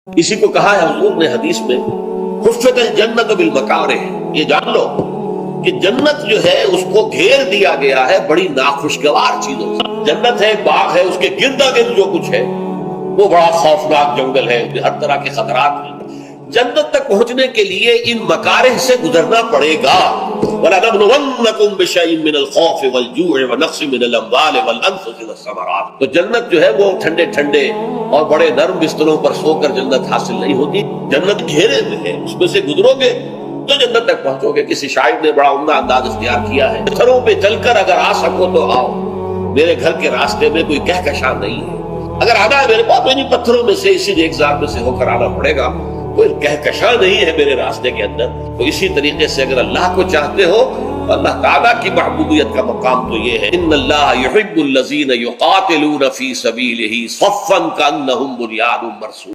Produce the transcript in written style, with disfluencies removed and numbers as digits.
इसी को कहा है हुजूर ने हदीस में, हुफ़्फ़तल जन्नत बिल मकारिह, ये जान लो कि जन्नत जो है उसको घेर दिया गया है बड़ी नाखुशगवार चीजों से। जन्नत है, बाग है, उसके गिरदा गिर्द जो कुछ है वो बड़ा खौफनाक जंगल है, हर तरह के खतरात हैं। जन्नत तक पहुंचने के लिए इन मकारिह से गुजरना पड़ेगा। वलनबलुवन्नकुम बिशैइन मिनल खौफ़ि वल जू'i व नक़्सिन मिनल अम्वालि वल अनफ़ुसि वस्समरात। तो जन्नत जो है वो ठंडे ठंडे और बड़े नर्म बिस्तरों पर सोकर जन्नत हासिल नहीं होती। जन्नत घेरे में है, उसमें से गुजरोगे तो जन्नत तक पहुंचोगे। किसी शायर ने बड़ा उम्दा अंदाज इख्तियार किया है, पत्थरों पे चलकर अगर आ सको तो आओ, मेरे घर के रास्ते में कोई कहकशां नहीं है। अगर आना है मेरे पास, इन पत्थरों में से, इसी नेकज़ार में से होकर आना पड़ेगा। कोई कहकशां नहीं है मेरे रास्ते के अंदर। तो इसी तरीके से अगर अल्लाह को चाहते हो तो अल्लाह ताला की महबूबियत का मकाम तो ये है, इन्नल्लाह युहिब्बुल लज़ीना युक़ातिलूना फ़ी सबीलिही सफ़्फ़न कअन्नहुम बुनियानुम मरसूस।